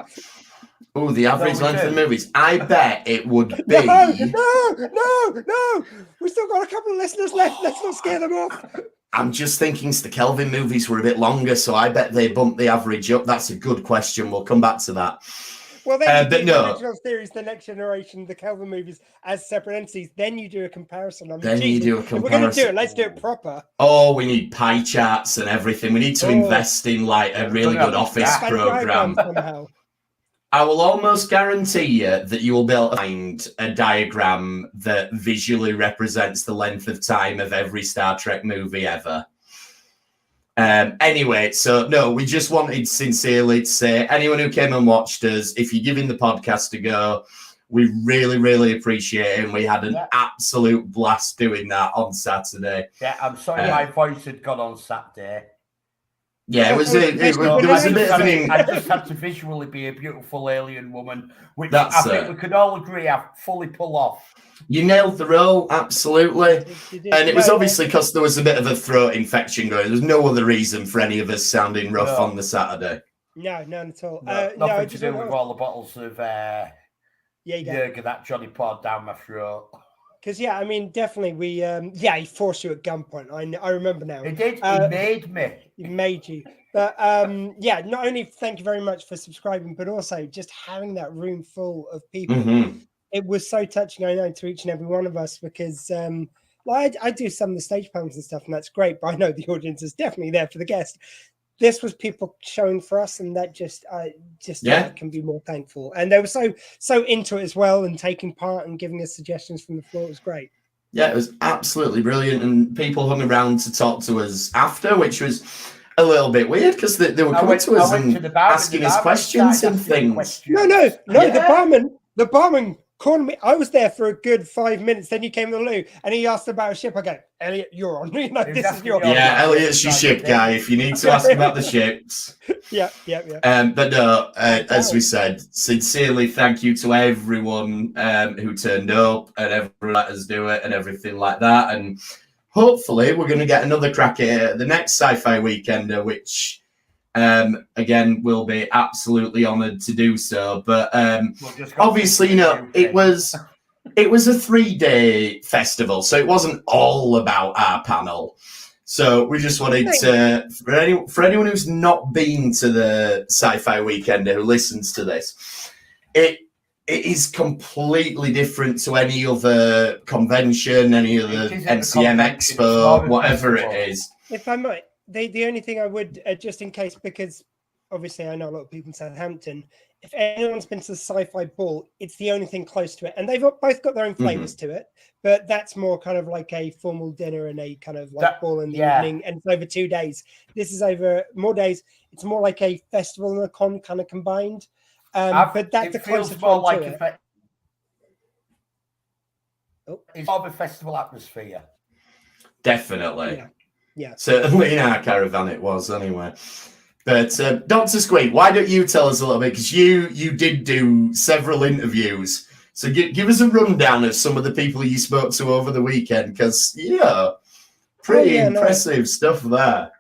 Oh, the average we length do. of movies. I bet it would be. No. We've still got a couple of listeners left. Let's not scare them off. I'm just thinking the Kelvin movies were a bit longer, so I bet they bumped the average up. That's a good question. We'll come back to that. Well, then but the no. original series, the Next Generation, the Kelvin movies as separate entities. Then you do a comparison. I mean, Then you do a if we're going to comparison. do it, let's do it proper. Oh, we need pie charts and everything. We need to invest in like a really good office program. I will almost guarantee you that you will be able to find a diagram that visually represents the length of time of every Star Trek movie ever. Anyway, so no, we just wanted sincerely to say, anyone who came and watched us, if you're giving the podcast a go, we really, really appreciate it. And we had an absolute blast doing that on Saturday. Yeah, I'm sorry my voice had gone on Saturday. Yeah, there was a bit of an... I just had to visually be a beautiful alien woman, which I think we could all agree I fully pull off. You nailed the role, absolutely. And it was obviously because there was a bit of a throat infection going. There's no other reason for any of us sounding rough on the Saturday. No, none at all. Nothing to do with all the bottles of Jaeger that Johnny poured down my throat. Because, yeah, I mean, definitely we, he forced you at gunpoint. I remember now. He did. He made me. He made you. But, not only thank you very much for subscribing, but also just having that room full of people. Mm-hmm. It was so touching, I know, to each and every one of us because I do some of the stage panels and stuff, and that's great. But I know the audience is definitely there for the guest. This was people showing for us, and that just can be more thankful. And they were so into it as well, and taking part and giving us suggestions from the floor. It was great. Yeah, it was absolutely brilliant, and people hung around to talk to us after, which was a little bit weird because they were coming to us and asking us questions and things. No, the barman called me. I was there for a good 5 minutes. Then he came to the loo and he asked about a ship. I go, Elliot, you're on. This is your. Yeah, Elliot's your ship guy. If you need to ask about the ships. Yeah. But no, as we said, sincerely thank you to everyone who turned up and everyone let us do it and everything like that. And hopefully we're going to get another crack at the next Sci-Fi Weekender, which again we'll be absolutely honoured to do so. But obviously, it was a 3-day festival, so it wasn't all about our panel. So we just wanted to, for anyone who's not been to the Sci-Fi Weekender who listens to this, it is completely different to any other convention, any other NCM Expo, whatever it is. If I might, the only thing I would, just in case, because obviously I know a lot of people in Southampton, if anyone's been to the Sci-Fi Ball, it's the only thing close to it. And they've both got their own flavors to it, but that's more kind of like a formal dinner and a kind of like ball in the evening. And it's over 2 days. This is over more days. It's more like a festival and a con kind of combined. But that's the closest one like to it. It's more of a festival atmosphere. Definitely. Yeah. Certainly in our caravan it was anyway. But Dr. Squeak, why don't you tell us a little bit? Because you did do several interviews. So give us a rundown of some of the people you spoke to over the weekend. Because, pretty impressive stuff there.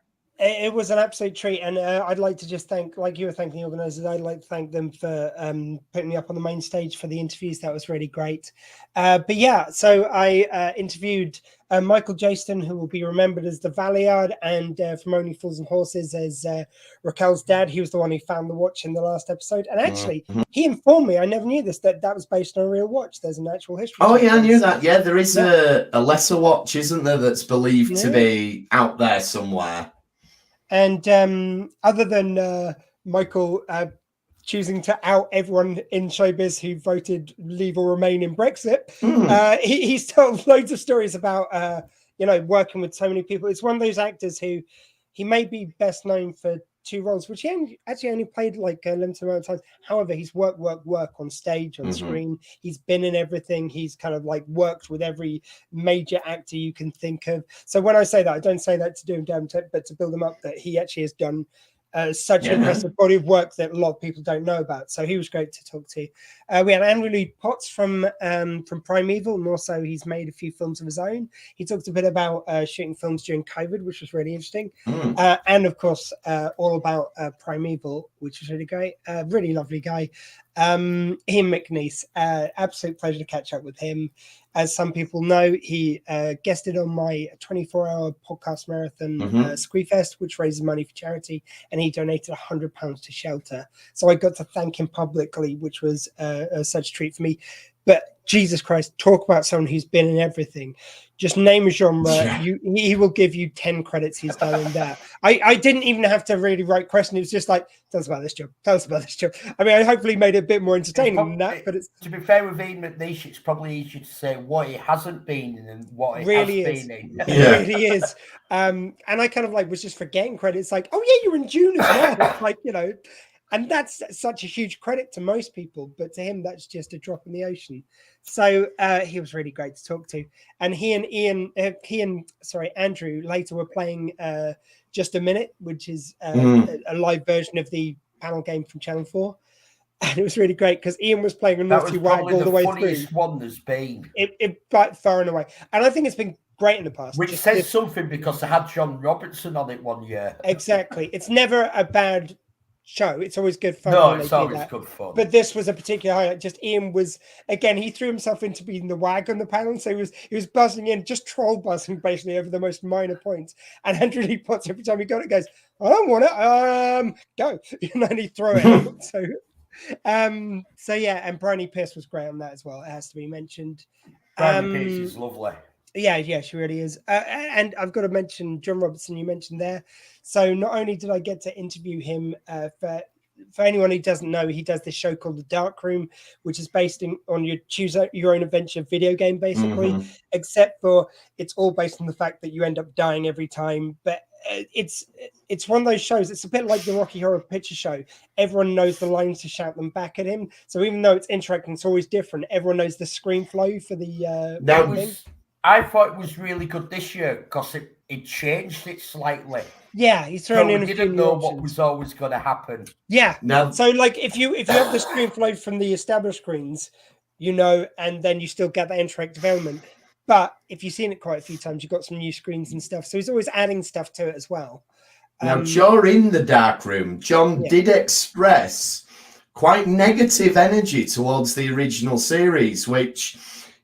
It was an absolute treat, and I'd like to just thank, like you were thanking the organisers, I'd like to thank them for putting me up on the main stage for the interviews. That was really great. So I interviewed Michael Jaston, who will be remembered as the Valeyard, and from Only Fools and Horses as Raquel's dad. He was the one who found the watch in the last episode. And actually, he informed me, I never knew this, that was based on a real watch. There's an actual history. Oh, yeah, I knew that. Yeah, there is a lesser watch, isn't there, that's believed to be out there somewhere. And other than Michael choosing to out everyone in showbiz who voted Leave or Remain in Brexit, he's told loads of stories about, working with so many people. It's one of those actors who he may be best known for 2 roles, which he actually only played like a limited amount of times. However, he's work on stage, on screen. He's been in everything. He's kind of like worked with every major actor you can think of. So when I say that, I don't say that to do him down, but to build him up, that he actually has done such an impressive body of work that a lot of people don't know about. So he was great to talk to. We had Andrew Lee Potts from Primeval, and also he's made a few films of his own. He talked a bit about shooting films during COVID, which was really interesting. And of course, all about Primeval, which was really great. Really lovely guy. Ian McNeice, absolute pleasure to catch up with him. As some people know, he guested on my 24-hour podcast marathon Squeefest, which raises money for charity, and he donated £100 to shelter. So I got to thank him publicly, which was such a treat for me. But Jesus Christ, talk about someone who's been in everything. Just name a genre, he will give you 10 credits he's done in that. I didn't even have to really write questions. It was just like, tell us about this job. Tell us about this job. I mean, I hopefully made it a bit more entertaining than that. But to be fair with Ian McNeice, it's probably easier to say what he hasn't been in and what he really has been in. It really is. And I kind of was just forgetting credits. Like, oh yeah, you're in June as well. Like, and that's such a huge credit to most people, but to him, that's just a drop in the ocean. So he was really great to talk to. And he and Andrew later were playing Just a Minute, which is a live version of the panel game from Channel 4. And it was really great because Ian was playing a naughty wag all the way through. That was probably the funniest one there's been. It far and away. And I think it's been great in the past. Which says something because they had John Robertson on it one year. Exactly. It's never a bad show. It's always good fun. No, it's always good fun. But this was a particular highlight. Just Ian was, again, he threw himself into being the wag on the panel. So he was buzzing in, just troll buzzing basically over the most minor points. And Andrew Lee Potts, every time he got it, goes, I don't want it. Go. And he throw it out. So yeah, and Bryony Pierce was great on that as well. It has to be mentioned. Bryony Pierce is lovely. Yeah, she really is. And I've got to mention John Robertson, you mentioned there. So not only did I get to interview him, for anyone who doesn't know, he does this show called The Dark Room, which is based on your choose your own adventure video game, basically, except for it's all based on the fact that you end up dying every time. But it's one of those shows. It's a bit like the Rocky Horror Picture Show. Everyone knows the lines to shout them back at him. So even though it's interacting, it's always different. Everyone knows the screen flow for the I thought it was really good this year because it changed it slightly. Yeah, he's thrown in. We didn't know what was always going to happen. Yeah. No. So if you have the screen flow from the established screens, and then you still get that interactive element. But if you've seen it quite a few times, you've got some new screens and stuff. So he's always adding stuff to it as well. Now, during the Dark Room, John did express quite negative energy towards the original series, which,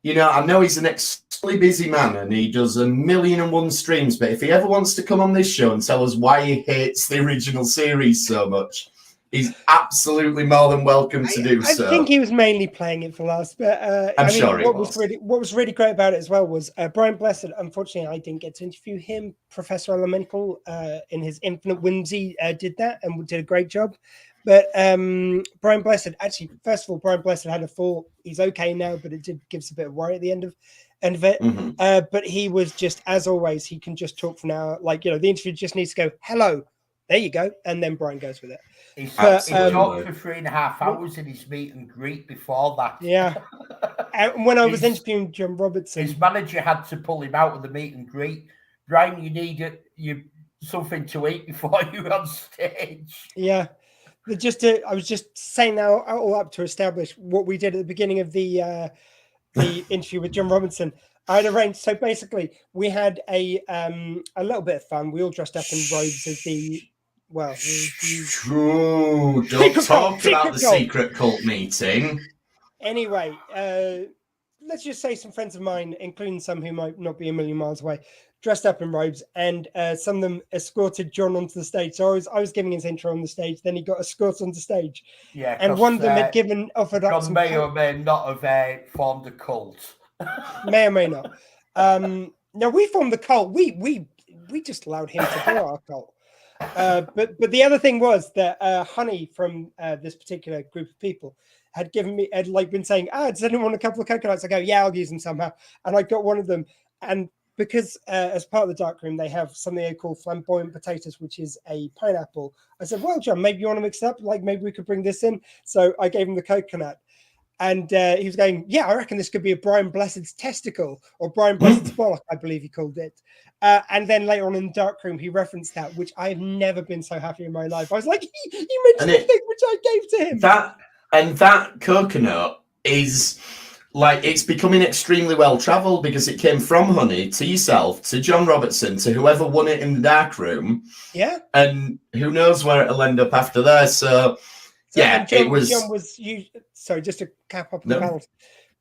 I know he's an extremely busy man and he does 1,000,001 streams, but if he ever wants to come on this show and tell us why he hates the original series so much, he's absolutely more than welcome to do so. I think he was mainly playing it for laughs, but I'm sure he was. What was really great about it as well was Brian Blessed. Unfortunately, I didn't get to interview him. Professor Elemental, in his infinite whimsy, did that and did a great job. But Brian Blessed, actually, first of all, Brian Blessed had a fall. He's okay now, but it did give us a bit of worry at the end of it. But he was just, as always, he can just talk for an hour. The interview just needs to go, hello, there you go. And then Brian goes with it. He talked for 3.5 hours in his meet and greet before that. Yeah. And when I was interviewing John Robertson, his manager had to pull him out of the meet and greet. Brian, you need something to eat before you're on stage. Yeah. I was just saying now all up to establish what we did at the beginning of the interview with John Robinson. I had arranged, so basically we had a little bit of fun. We all dressed up in robes as don't talk about the secret cult meeting. Anyway, let's just say some friends of mine, including some who might not be a million miles away, dressed up in robes, and some of them escorted John onto the stage. So I was giving his intro on the stage, then he got escorted onto stage. Yeah, and one of them had offered up John some may or may not have formed a cult. May or may not. Now we formed the cult. We just allowed him to do our cult. But the other thing was that Honey from this particular group of people had been saying, does anyone want a couple of coconuts? I go, yeah, I'll use them somehow. And I got one of them. And because as part of the Dark Room, they have something they call flamboyant potatoes, which is a pineapple. I said, well, John, maybe you want to mix it up? Maybe we could bring this in. So I gave him the coconut. And he was going, yeah, I reckon this could be a Brian Blessed's testicle or Brian Blessed's bollock, I believe he called it. And then later on in the Dark Room, he referenced that, which I have never been so happy in my life. I was like, you mentioned the thing which I gave to him. That coconut is it's becoming extremely well traveled because it came from Honey to yourself, to John Robertson, to whoever won it in the Dark Room. Yeah. And who knows where it'll end up after there. So So, Yeah, and John, it was. John was you. Sorry, just to cap up on No. the panels.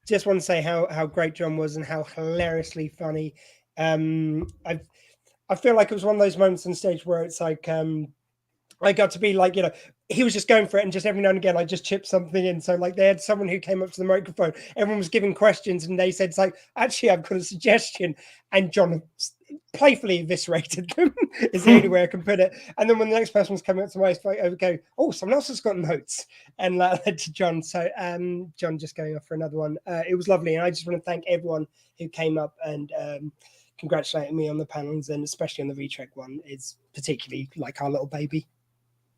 Just want to say how great John was and how hilariously funny. I feel like it was one of those moments on stage where it's like I got to be like, he was just going for it, and just every now and again I just chipped something in. So like they had someone who came up to the microphone, everyone was giving questions, and they said, it's like, actually I've got a suggestion, and John playfully eviscerated them is the only way I can put it. And then when the next person was coming up to my fight, I would go, oh, someone else has got notes, and that led to John. So John just going off for another one. It was lovely, and I just want to thank everyone who came up and congratulating me on the panels, and especially on the V-Trek one. Is particularly like our little baby.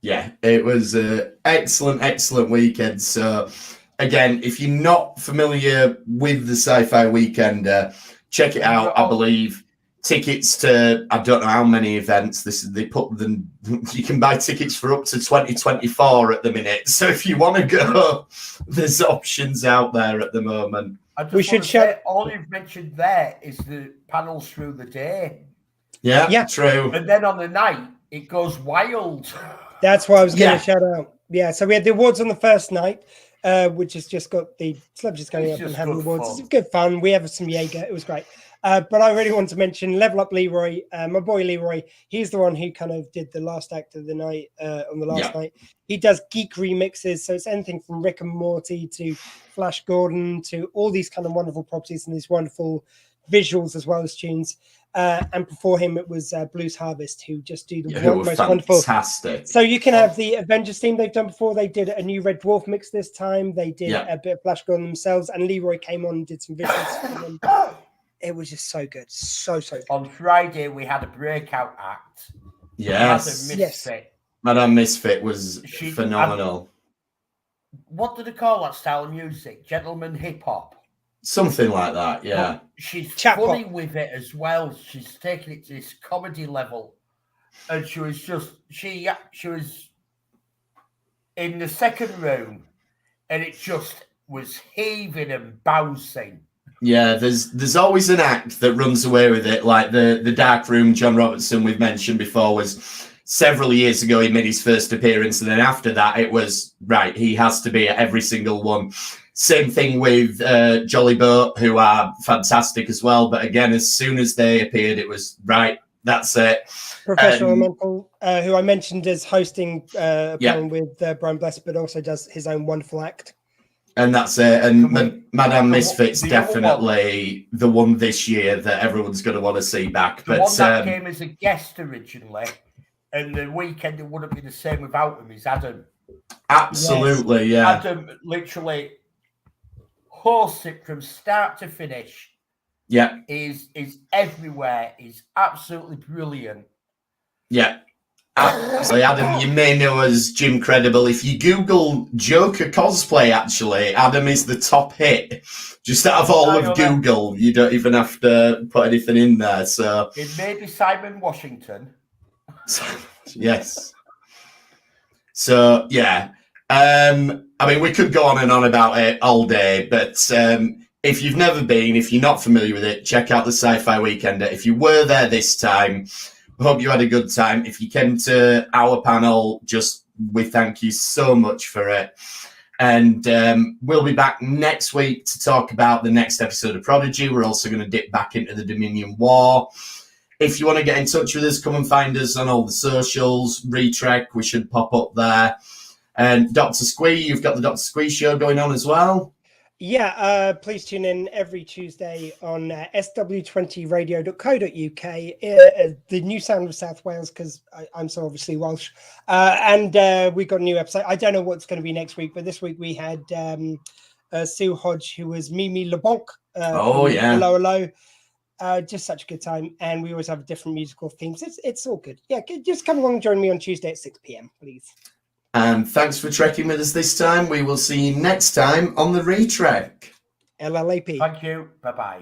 Yeah, it was an excellent weekend. So, again, if you're not familiar with the Sci-Fi Weekender, check it out. I believe tickets to, I don't know how many events. They put them. You can buy tickets for up to 2024 at the minute. So if you want to go, there's options out there at the moment. We should share. All you've mentioned there is the panels through the day. Yeah, true. And then on the night, it goes wild. That's why I was going to shout out. Yeah, so we had the awards on the first night, which has just got the celebrities going up and having awards. It's good fun. We have some Jaeger. It was great. But I really want to mention Level Up Leroy, my boy Leroy. He's the one who kind of did the last act of the night on the last night. He does geek remixes, so it's anything from Rick and Morty to Flash Gordon to all these kind of wonderful properties and these wonderful visuals as well as tunes. And before him, it was Blues Harvest, who just do the most wonderful. Fantastic. So you can have the Avengers theme they've done before. They did a new Red Dwarf mix this time. They did a bit of Flash Gordon themselves, and Leroy came on and did some visuals. It was just so good, so good. On Friday, we had a breakout act. Yes, Madame Misfit was phenomenal. What do they call that style of music? Gentleman hip hop. Something like that, yeah. But she's funny with it as well. She's taking it to this comedy level, and she was in the second room, and it just was heaving and bouncing. Yeah, there's always an act that runs away with it, like the Dark Room. John Robertson, we've mentioned before, was several years ago. He made his first appearance, and then after that, it was right. He has to be at every single one. Same thing with Jolly Boat, who are fantastic as well. But again, as soon as they appeared, it was right. That's it. Professional Elemental, who I mentioned is hosting with Brian Blessed, but also does his own wonderful act. And that's it. And Madame Misfit's definitely the one this year that everyone's going to want to see back. The one that came as a guest originally, and the weekend it wouldn't be the same without him, is Adam. Absolutely, yeah. Adam literally hosts it from start to finish. Yeah. Is everywhere. Is absolutely brilliant. Yeah. Actually, Adam, you may know as Jim Credible. If you Google Joker cosplay, actually, Adam is the top hit. Just out of all of Google, you don't even have to put anything in there. So it may be Simon Washington. Yes. So yeah. I mean, we could go on and on about it all day, but if you've never been, if you're not familiar with it, check out the Sci-Fi Weekender. If you were there this time, I hope you had a good time. If you came to our panel, we thank you so much for it. And we'll be back next week to talk about the next episode of Prodigy. We're also going to dip back into the Dominion War. If you want to get in touch with us, come and find us on all the socials. Retrek, we should pop up there. And Dr. Squee, you've got the Dr. Squee show going on as well. Yeah, please tune in every Tuesday on sw20radio.co.uk, the new sound of South Wales, because I'm so obviously Welsh. And we've got a new episode. I don't know what's going to be next week, but this week we had Sue Hodge, who was Mimi LeBonc. Hello. Just such a good time. And we always have different musical themes. It's all good. Yeah, just come along and join me on Tuesday at 6 p.m, please. And thanks for trekking with us this time. We will see you next time on the Retrek. LLAP. Thank you. Bye-bye.